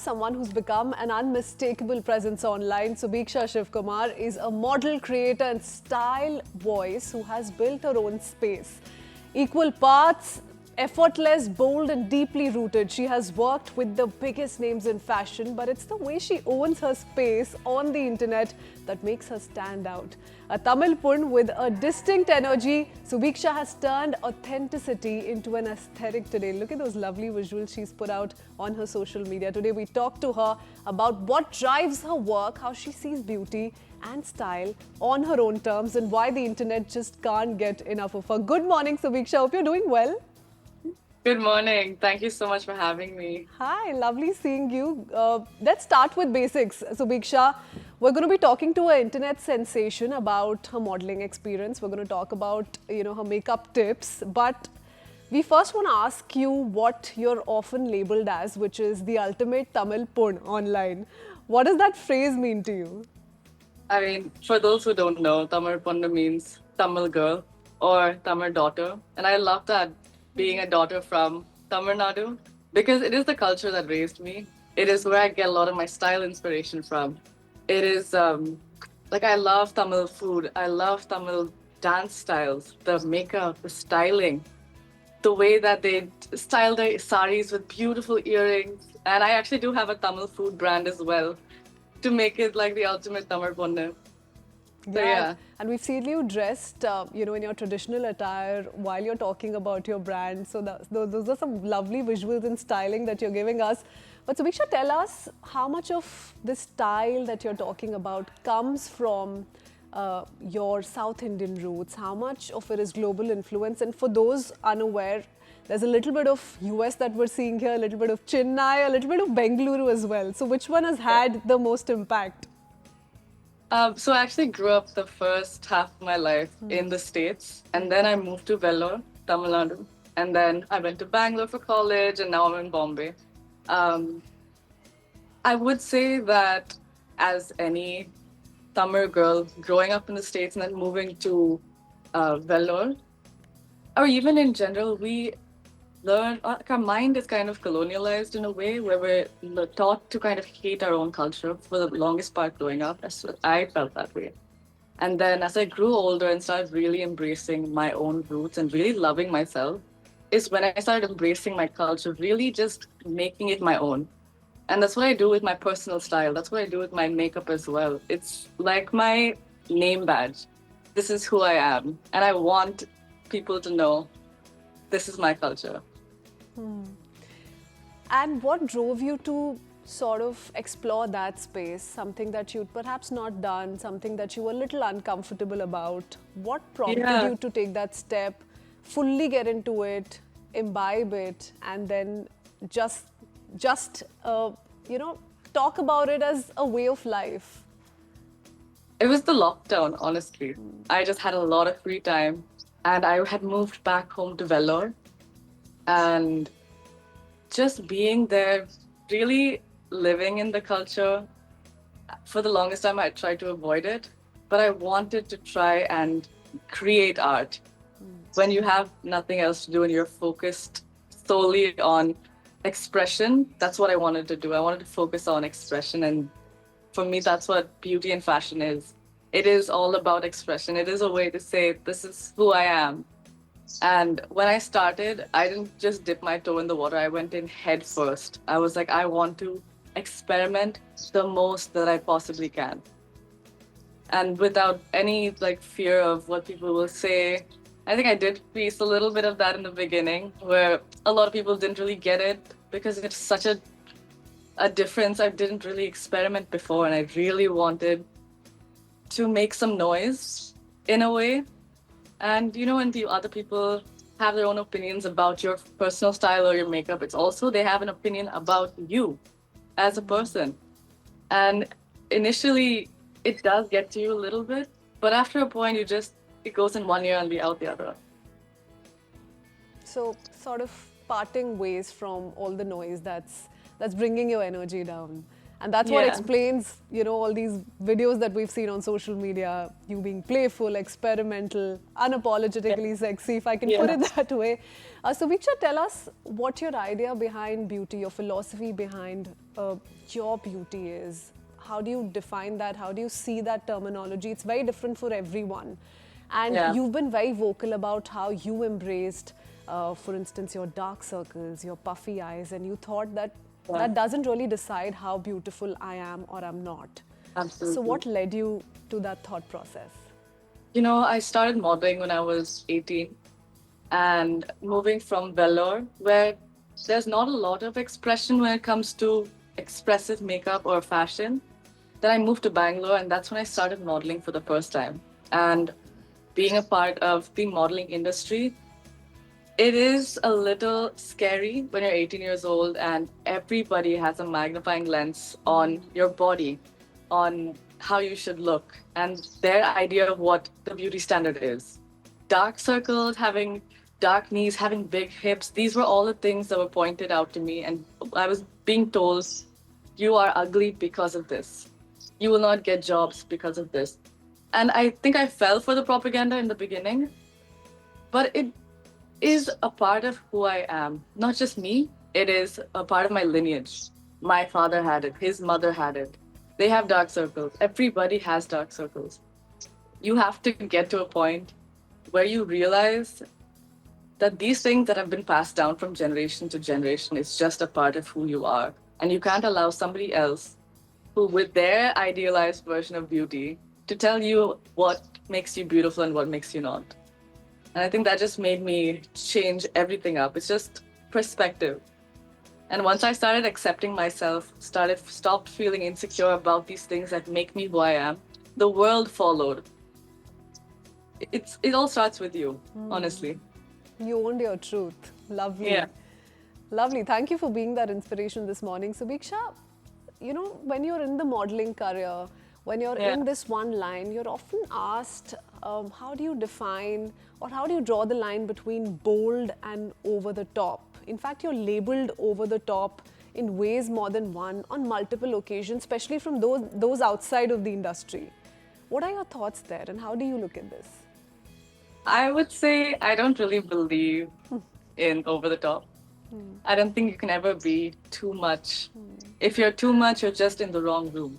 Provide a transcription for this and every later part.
someone who's become an unmistakable presence online. Subiksha Shivakumar is a model, creator and style voice who has built her own space. Equal parts, effortless, bold and deeply rooted. She has worked with the biggest names in fashion, but it's the way she owns her space on the internet that makes her stand out. A Tamil Pun with a distinct energy, Subiksha has turned authenticity into an aesthetic today. Look at those lovely visuals she's put out on her social media. Today we talked to her about what drives her work, how she sees beauty and style on her own terms, and why the internet just can't get enough of her. Good morning, Subiksha. Hope you're doing well. Good morning. Thank you so much for having me. Hi, lovely seeing you. Let's start with basics. Subiksha, we're going to be talking to an internet sensation about her modeling experience. We're going to talk about, her makeup tips. But we first want to ask you what you're often labeled as, which is the ultimate Tamil Pun online. What does that phrase mean to you? I mean, for those who don't know, Tamil Ponnu means Tamil girl or Tamil daughter. And I love that, being a daughter from Tamil Nadu, because it is the culture that raised me. It is where I get a lot of my style inspiration from. It is I love Tamil food. I love Tamil dance styles, the makeup, the styling, the way that they style their saris with beautiful earrings. And I actually do have a Tamil food brand as well to make it like the ultimate Tamil Ponnu. So yeah. And we've seen you dressed, in your traditional attire while you're talking about your brand. So those are some lovely visuals and styling that you're giving us. But Subiksha, tell us how much of this style that you're talking about comes from your South Indian roots? How much of it is global influence? And for those unaware, there's a little bit of US that we're seeing here, a little bit of Chennai, a little bit of Bengaluru as well. So which one has had the most impact? So I actually grew up the first half of my life in the States, and then I moved to Vellore, Tamil Nadu, and then I went to Bangalore for college, and now I'm in Bombay. I would say that as any Tamil girl growing up in the States and then moving to Vellore, or even in general, we learn, our mind is kind of colonialized in a way where we're taught to kind of hate our own culture for the longest part growing up. I felt that way. And then as I grew older and started really embracing my own roots and really loving myself, is when I started embracing my culture, really just making it my own. And that's what I do with my personal style. That's what I do with my makeup as well. It's like my name badge. This is who I am. And I want people to know this is my culture. And what drove you to sort of explore that space, something that you'd perhaps not done, something that you were a little uncomfortable about? What prompted you to take that step, fully get into it, imbibe it, and then just talk about it as a way of life? It was the lockdown, honestly. I just had a lot of free time, and I had moved back home to Vellore. And just being there, really living in the culture, for the longest time I tried to avoid it, but I wanted to try and create art. When you have nothing else to do and you're focused solely on expression, that's what I wanted to do. I wanted to focus on expression, and for me, that's what beauty and fashion is. It is all about expression. It is a way to say, this is who I am. And when I started, I didn't just dip my toe in the water. I went in head first. I was like, I want to experiment the most that I possibly can. And without any fear of what people will say. I think I did face a little bit of that in the beginning, where a lot of people didn't really get it because it's such a difference. I didn't really experiment before, and I really wanted to make some noise in a way. And when the other people have their own opinions about your personal style or your makeup, it's also they have an opinion about you as a person. And initially, it does get to you a little bit, but after a point, it goes in one ear and out the other. So sort of parting ways from all the noise that's bringing your energy down. And that's what Yeah. explains, all these videos that we've seen on social media, you being playful, experimental, unapologetically sexy, if I can put Yeah. it that way. So, Viksha, tell us what your idea behind beauty, your philosophy behind your beauty is. How do you define that? How do you see that terminology? It's very different for everyone. And Yeah. you've been very vocal about how you embraced, for instance, your dark circles, your puffy eyes, and you thought that Yeah. that doesn't really decide how beautiful I am or I'm not. So, Absolutely. what led you to that thought process? I started modeling when I was 18 and moving from Vellore, where there's not a lot of expression when it comes to expressive makeup or fashion. Then I moved to Bangalore, and that's when I started modeling for the first time. And being a part of the modeling industry, it is a little scary when you're 18 years old and everybody has a magnifying lens on your body, on how you should look, and their idea of what the beauty standard is. Dark circles, having dark knees, having big hips, these were all the things that were pointed out to me. And I was being told, you are ugly because of this. You will not get jobs because of this. And I think I fell for the propaganda in the beginning, but it is a part of who I am. Not just me, it is a part of my lineage. My father had it, his mother had it. They have dark circles. Everybody has dark circles. You have to get to a point where you realize that these things that have been passed down from generation to generation is just a part of who you are. And you can't allow somebody else who, with their idealized version of beauty, to tell you what makes you beautiful and what makes you not. And I think that just made me change everything up. It's just perspective. And once I started accepting myself, stopped feeling insecure about these things that make me who I am, the world followed. It all starts with you, honestly. You owned your truth. Lovely. Yeah. Lovely. Thank you for being that inspiration this morning. Subiksha, when you're in the modeling career, when you're Yeah. in this one line, you're often asked, how do you define or how do you draw the line between bold and over the top? In fact, you're labeled over the top in ways more than one on multiple occasions, especially from those outside of the industry. What are your thoughts there, and how do you look at this? I would say I don't really believe in over the top. I don't think you can ever be too much. If you're too much, you're just in the wrong room.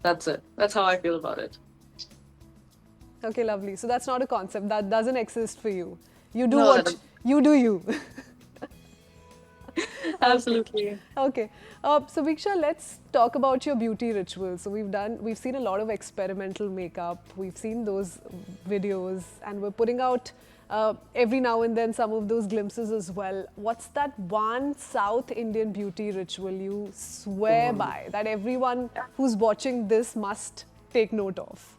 That's it. That's how I feel about it. Okay, lovely. So that's not a concept that doesn't exist for you. You do No, what you do. You. absolutely. Okay. So Viksha, let's talk about your beauty rituals. So we've seen a lot of experimental makeup. We've seen those videos, and we're putting out every now and then some of those glimpses as well. What's that one South Indian beauty ritual you swear by that everyone who's watching this must take note of?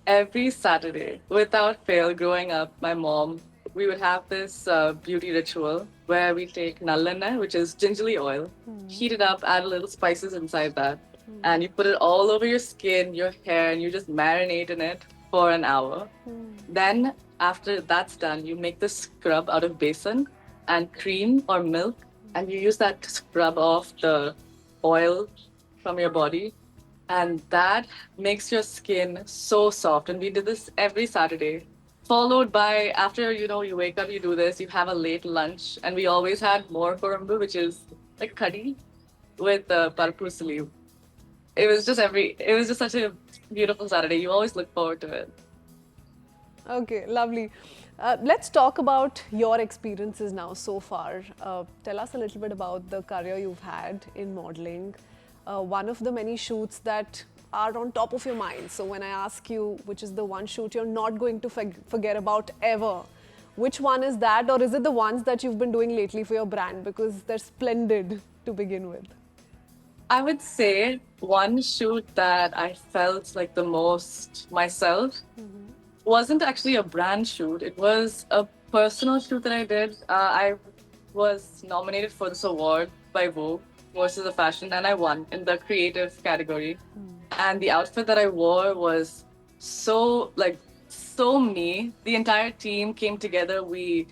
Every Saturday, without fail, growing up, my mom, we would have this beauty ritual where we take nallanai, which is gingerly oil, heat it up, add a little spices inside that, and you put it all over your skin, your hair, and you just marinate in it for an hour. Then, after that's done, you make the scrub out of besan and cream or milk, and you use that to scrub off the oil from your body, and that makes your skin so soft. And we did this every Saturday, followed by after you wake up, you do this, you have a late lunch, and we always had more korumbu, which is like curry with parpusali. It was just such a beautiful Saturday. You always look forward to it. Okay, lovely. Let's talk about your experiences now so far. Tell us a little bit about the career you've had in modeling. One of the many shoots that are on top of your mind. So when I ask you which is the one shoot you're not going to forget about ever, which one is that, or is it the ones that you've been doing lately for your brand because they're splendid to begin with? I would say one shoot that I felt like the most myself wasn't actually a brand shoot. It was a personal shoot that I did. I was nominated for this award by Vogue versus the fashion, and I won in the creative category. And the outfit that I wore was so me. The entire team came together. We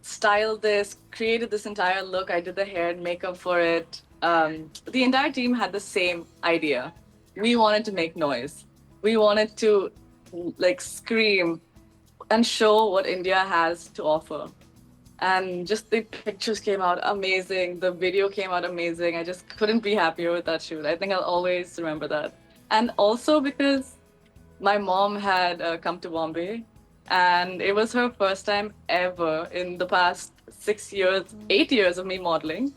styled this, created this entire look. I did the hair and makeup for it. the entire team had the same idea. We wanted to make noise. We wanted to like scream and show what India has to offer. And just the pictures came out amazing. The video came out amazing. I just couldn't be happier with that shoot. I think I'll always remember that. And also because my mom had come to Bombay, and it was her first time ever in the past 6 years, 8 years of me modeling,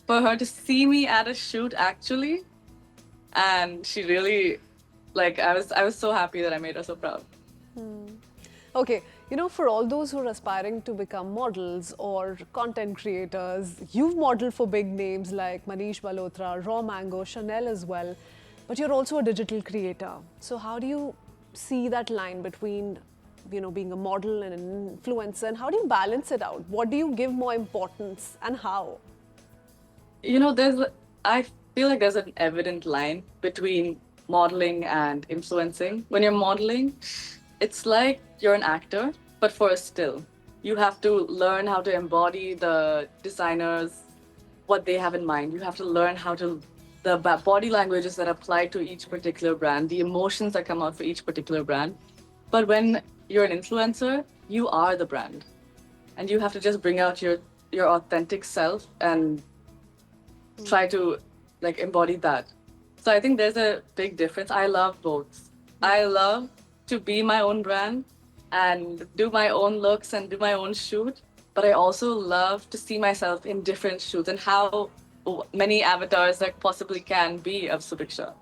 for her to see me at a shoot actually. And she really, like, I was so happy that I made her so proud. Okay, for all those who are aspiring to become models or content creators, you've modeled for big names like Manish Malhotra, Raw Mango, Chanel as well, but you're also a digital creator. So how do you see that line between, being a model and an influencer, and how do you balance it out? What do you give more importance and how? I feel like there's an evident line between modeling and influencing. When you're modeling, it's like you're an actor, but for a still. You have to learn how to embody the designers, what they have in mind. You have to learn the body languages that apply to each particular brand, the emotions that come out for each particular brand. But when you're an influencer, you are the brand. And you have to just bring out your authentic self and try to like embody that. So I think there's a big difference. I love both. I love to be my own brand and do my own looks and do my own shoot, but I also love to see myself in different shoots and how many avatars there possibly can be of Subiksha.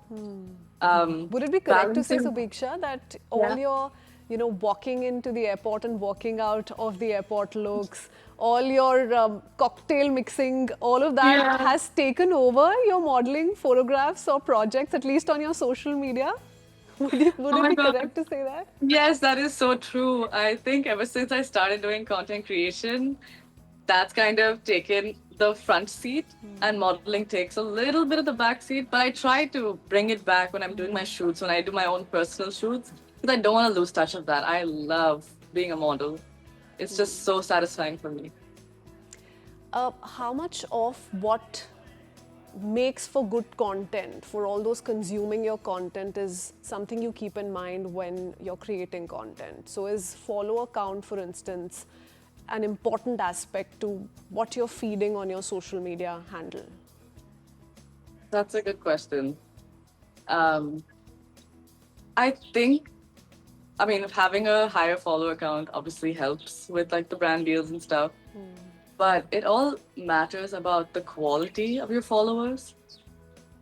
Would it be correct to say, Balancing. Subiksha, that all Yeah. your, walking into the airport and walking out of the airport looks, all your cocktail mixing, all of that Yeah. has taken over your modeling photographs or projects, at least on your social media? Would Oh it my be God. correct to say that? Yes, that is so true. I think ever since I started doing content creation, that's kind of taken the front seat and modeling takes a little bit of the back seat. But I try to bring it back when I'm doing my shoots, when I do my own personal shoots, because I don't want to lose touch of that. I love being a model. It's just so satisfying for me. How much of what makes for good content for all those consuming your content is something you keep in mind when you're creating content? So is follower count, for instance, an important aspect to what you're feeding on your social media handle? That's a good question. Um, I think, I mean, having a higher follower count obviously helps with like the brand deals and stuff. But it all matters about the quality of your followers.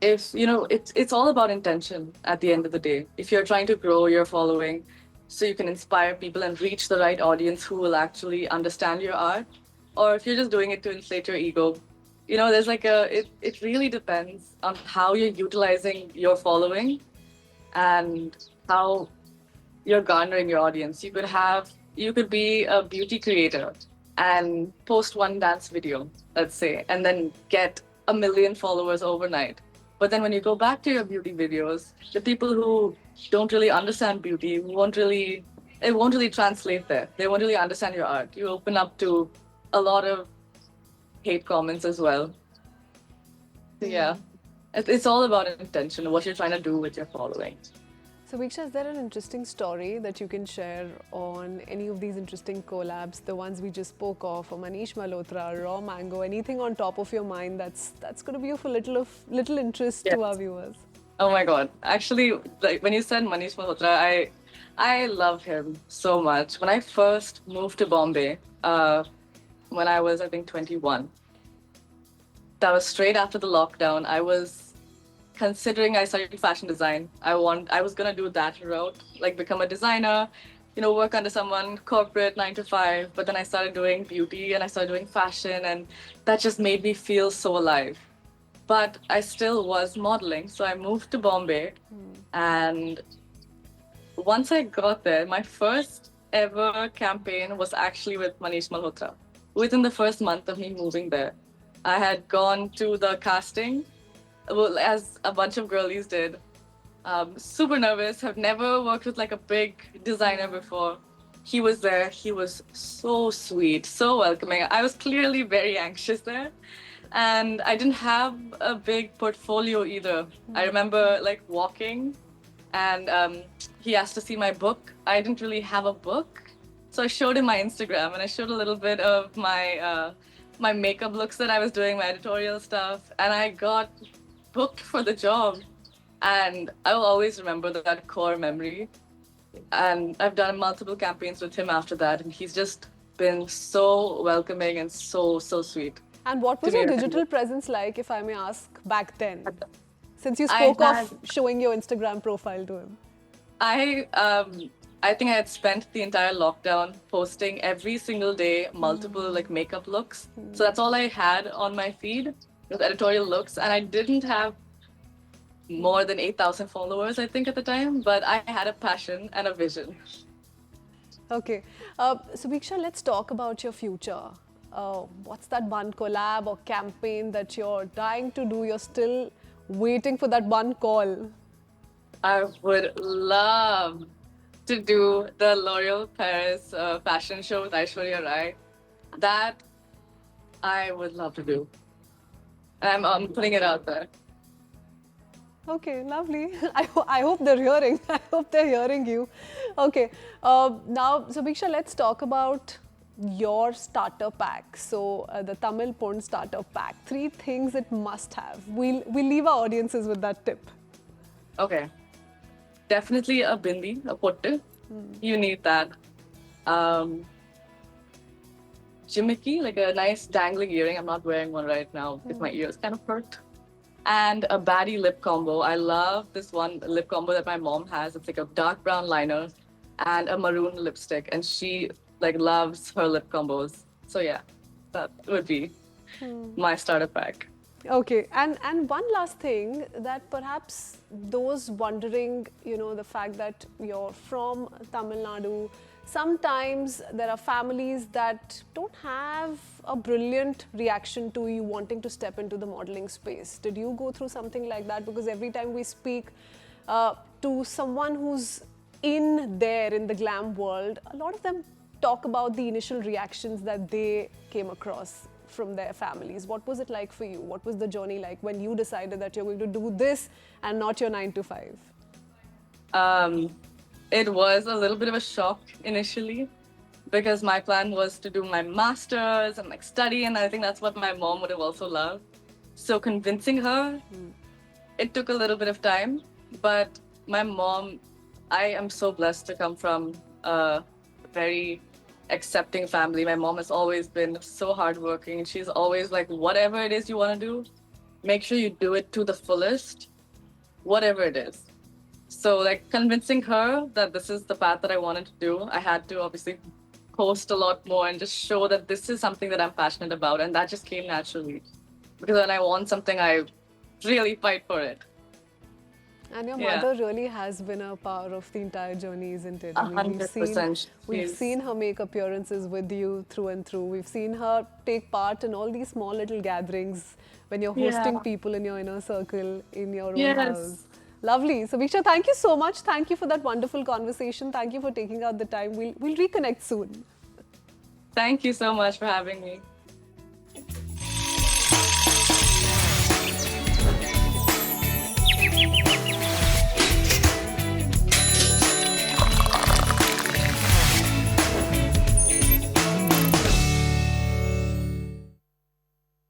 If it's all about intention at the end of the day. If you're trying to grow your following so you can inspire people and reach the right audience who will actually understand your art, or if you're just doing it to inflate your ego, there's like it really depends on how you're utilizing your following and how you're garnering your audience. You could be a beauty creator and post one dance video, let's say, and then get 1 million followers overnight. But then when you go back to your beauty videos, the people who don't really understand beauty it won't really translate there. They won't really understand your art. You open up to a lot of hate comments as well. So yeah, it's all about intention, what you're trying to do with your following. So, Viksha, is there an interesting story that you can share on any of these interesting collabs, the ones we just spoke of, or Manish Malhotra, Raw Mango, anything on top of your mind that's going to be of a little interest to our Yes. viewers? Oh my God. Actually, like when you said Manish Malhotra, I love him so much. When I first moved to Bombay, when I was I think 21, that was straight after the lockdown. I was considering I studied fashion design. I was gonna do that route, like become a designer, work under someone corporate 9 to 5. But then I started doing beauty and I started doing fashion, and that just made me feel so alive. But I still was modeling, so I moved to Bombay, and once I got there, my first ever campaign was actually with Manish Malhotra. Within the first month of me moving there, I had gone to the casting, well, as a bunch of girlies did. Super nervous, have never worked with like a big designer before. He was there, he was so sweet, so welcoming. I was clearly very anxious there. And I didn't have a big portfolio either. I remember like walking, and he asked to see my book. I didn't really have a book, so I showed him my Instagram, and I showed a little bit of my makeup looks that I was doing, my editorial stuff, and I got booked for the job. And I will always remember that core memory. And I've done multiple campaigns with him after that, and he's just been so welcoming and so sweet And what to was me. your digital presence like, if I may ask, back then? Since you I spoke had of showing your Instagram profile to him. I think I had spent the entire lockdown posting every single day multiple like makeup looks. So that's all I had on my feed was editorial looks, and I didn't have more than 8,000 followers, I think, at the time. But I had a passion and a vision. Okay. Subiksha, let's talk about your future. What's that one collab or campaign that you're dying to do? You're still waiting for that one call. I would love to do the L'Oreal Paris fashion show with Aishwarya Rai. That I would love to do. I'm putting it out there. Okay, lovely. I hope they're hearing. I hope they're hearing you. Okay. Now, Subiksha, let's talk about your starter pack. So, the Tamil porn starter pack. 3 things it must have. We'll leave our audiences with that tip. Okay. Definitely a bindi, a pottu. You need that. Jimmicky, like a nice dangling earring. I'm not wearing one right now because my ears kind of hurt. And a baddie lip combo. I love this one lip combo that my mom has. It's like a dark brown liner and a maroon lipstick, and she like loves her lip combos. So yeah, that would be my starter pack. Okay, and one last thing, that perhaps those wondering, the fact that you're from Tamil Nadu, sometimes there are families that don't have a brilliant reaction to you wanting to step into the modeling space. Did you go through something like that? Because every time we speak to someone who's in the glam world, a lot of them talk about the initial reactions that they came across from their families. What was it like for you? What was the journey like when you decided that you're going to do this and not your 9 to 5? It was a little bit of a shock initially because my plan was to do my master's and like study, and I think that's what my mom would have also loved. So convincing her, it took a little bit of time, but my mom, I am so blessed to come from a very accepting family. My mom has always been so hardworking. She's always like, whatever it is you want to do, make sure you do it to the fullest, whatever it is. So like convincing her that this is the path that I wanted to do, I had to obviously post a lot more and just show that this is something that I'm passionate about, and that just came naturally. Because when I want something, I really fight for it. And your mother really has been a part of the entire journey, isn't it? 100%. We've seen her make appearances with you through and through. We've seen her take part in all these small little gatherings when you're hosting people in your inner circle, in your own house. Lovely. Subiksha, thank you so much. Thank you for that wonderful conversation. Thank you for taking out the time. We'll reconnect soon. Thank you so much for having me.